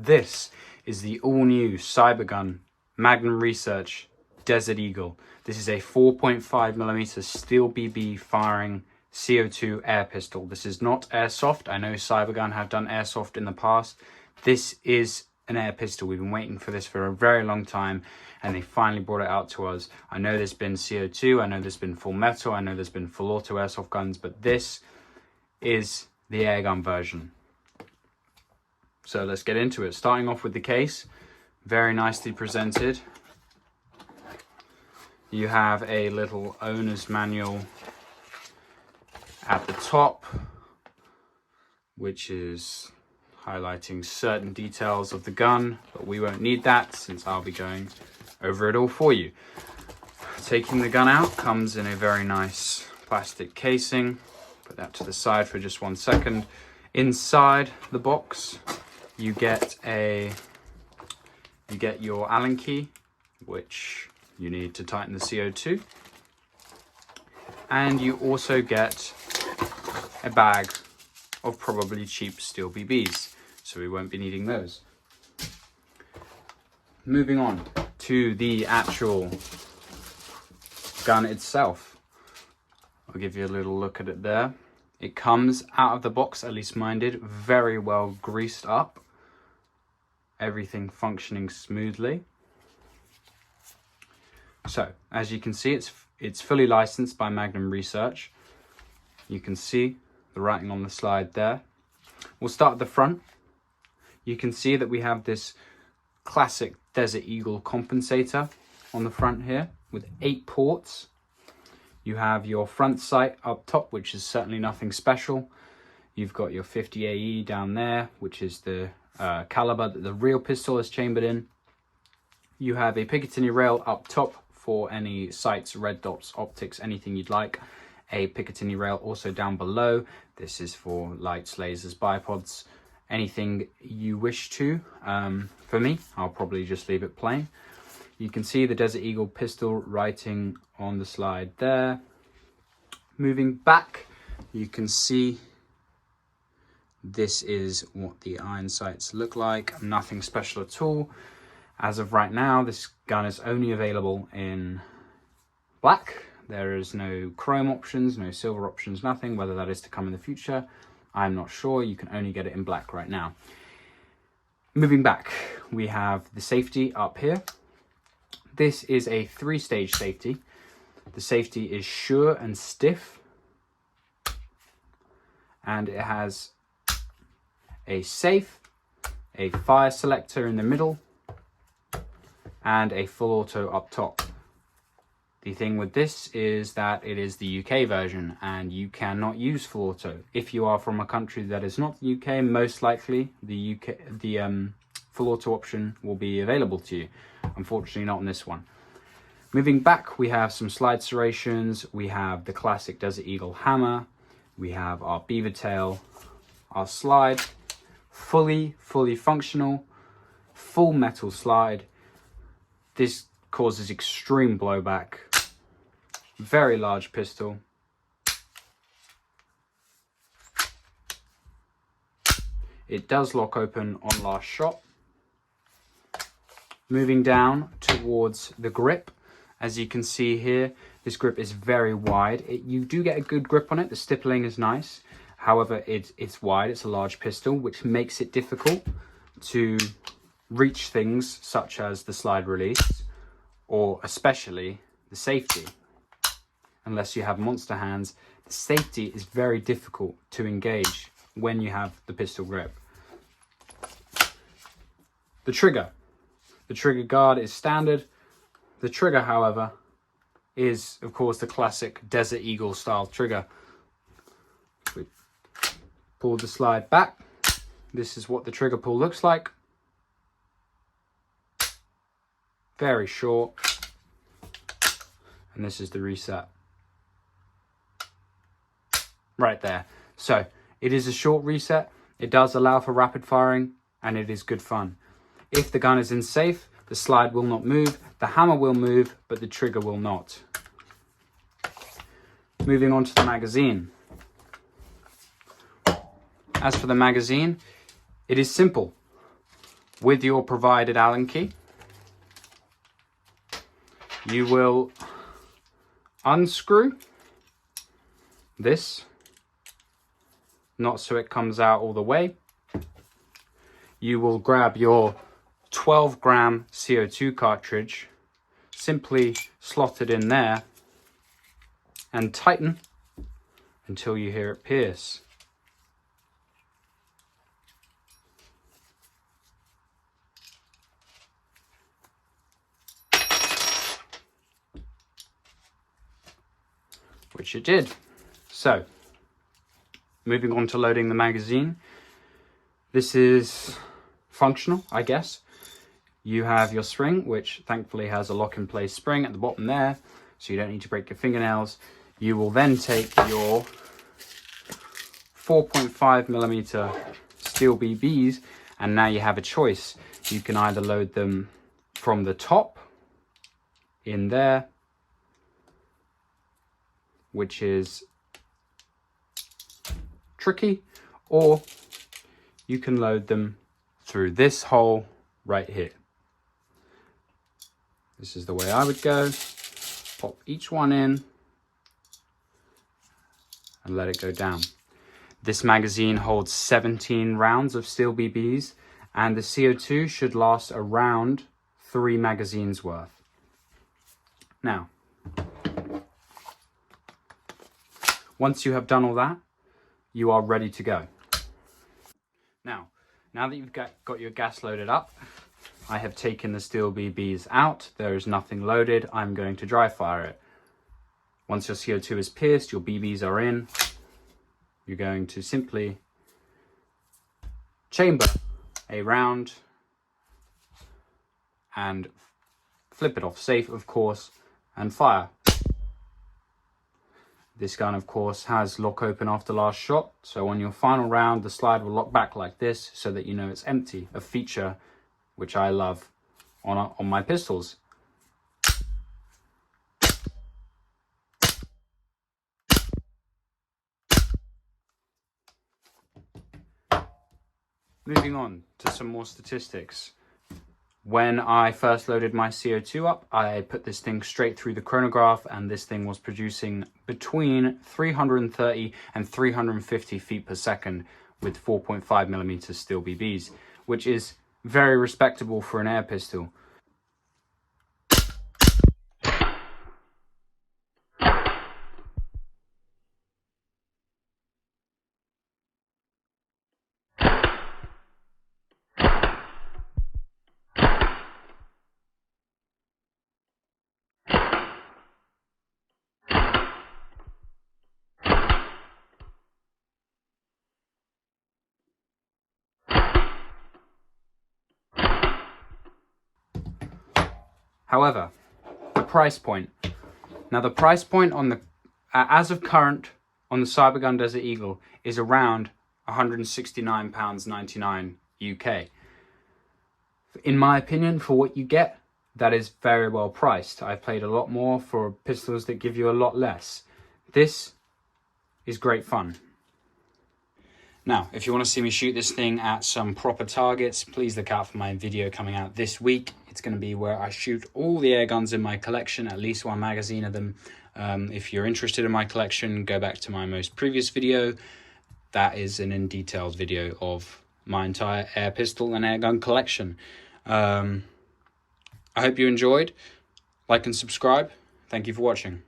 This is the all-new CYBERGUN Magnum Research Desert Eagle. This is a 4.5mm steel BB firing CO2 air pistol. This is not airsoft. I know CYBERGUN have done airsoft in the past. This is an air pistol. We've been waiting for this for a very long time, and they finally brought it out to us. I know there's been CO2, I know there's been full metal, I know there's been full auto airsoft guns, but this is the airgun version. So let's get into it. Starting off with the case, very nicely presented. You have a little owner's manual at the top, which is highlighting certain details of the gun, but we won't need that since I'll be going over it all for you. Taking the gun out comes in a very nice plastic casing. Put that to the side for just 1 second. Inside the box, you get your Allen key, which you need to tighten the CO2, and you also get a bag of probably cheap steel BBs, so we won't be needing those. Moving on to the actual gun itself, I'll give you a little look at it there. It comes out of the box, at least mine did, very well greased up. Everything functioning smoothly. So, as you can see, it's fully licensed by Magnum Research. You can see the writing on the slide there. We'll start at the front. You can see that we have this classic Desert Eagle compensator on the front here with 8 ports. You have your front sight up top, which is certainly nothing special. You've got your 50 AE down there, which is the caliber that the real pistol is chambered in. You have a Picatinny rail up top for any sights, red dots, optics, anything you'd like. A Picatinny rail also down below. This is for lights, lasers, bipods, anything you wish to. For me, I'll probably just leave it plain. You can see the Desert Eagle pistol writing on the slide there. Moving back, you can see this is what the iron sights look like. Nothing special at all. As of right now, this gun is only available in black. There is no chrome options, no silver options, nothing. Whether that is to come in the future, I'm not sure. You can only get it in black right now. Moving back, we have the safety up here. This is a 3-stage safety. The safety is sure and stiff, and it has a safe, a fire selector in the middle, and a full auto up top. The thing with this is that it is the UK version, and you cannot use full auto. If you are from a country that is not the UK, most likely the full auto option will be available to you. Unfortunately, not on this one. Moving back, we have some slide serrations. We have the classic Desert Eagle hammer. We have our beaver tail, our slide, fully functional, full metal slide. This causes extreme blowback. Very large pistol. It does lock open on last shot. Moving down towards the grip, as you can see here, this grip is very wide. You do get a good grip on it. The stippling is nice. However, it's wide. It's a large pistol, which makes it difficult to reach things such as the slide release, or especially the safety. Unless you have monster hands, the safety is very difficult to engage when you have the pistol grip. The trigger. The trigger guard is standard. The trigger, however, is of course the classic Desert Eagle style trigger. We pull the slide back. This is what the trigger pull looks like. Very short. And this is the reset. Right there. So it is a short reset. It does allow for rapid firing, and it is good fun. If the gun is in safe, the slide will not move, the hammer will move, but the trigger will not. Moving on to the magazine. As for the magazine, it is simple. with your provided Allen key, you will unscrew this, not so it comes out all the way. You will grab your 12-gram CO2 cartridge, simply slot it in there and tighten until you hear it pierce. Which it did. So, moving on to loading the magazine. This is functional, I guess. You have your spring, which thankfully has a lock-in-place spring at the bottom there, so you don't need to break your fingernails. You will then take your 4.5mm steel BBs, and now you have a choice. You can either load them from the top, in there, which is tricky, or you can load them through this hole right here. This is the way I would go. Pop each one in and let it go down. This magazine holds 17 rounds of steel BBs, and the CO2 should last around 3 magazines worth. Now, once you have done all that, you are ready to go. Now that you've got your gas loaded up, I have taken the steel BBs out. There is nothing loaded. I'm going to dry fire it. Once your CO2 is pierced, your BBs are in. You're going to simply chamber a round and flip it off safe, of course, and fire. This gun, of course, has lock open after last shot, so on your final round, the slide will lock back like this so that you know it's empty, a feature which I love on my pistols. Moving on to some more statistics. When I first loaded my CO2 up, I put this thing straight through the chronograph, and this thing was producing between 330 and 350 feet per second with 4.5mm steel BBs, which is very respectable for an air pistol. However, the price point. Now the price point on the, as of current, on the CYBERGUN Desert Eagle is around £169.99 UK. In my opinion, for what you get, that is very well priced. I've played a lot more for pistols that give you a lot less. This is great fun. Now, if you want to see me shoot this thing at some proper targets, please look out for my video coming out this week. It's going to be where I shoot all the air guns in my collection, at least one magazine of them. If you're interested in my collection, go back to my most previous video. That is an in-detailed video of my entire air pistol and air gun collection. I hope you enjoyed. Like and subscribe. Thank you for watching.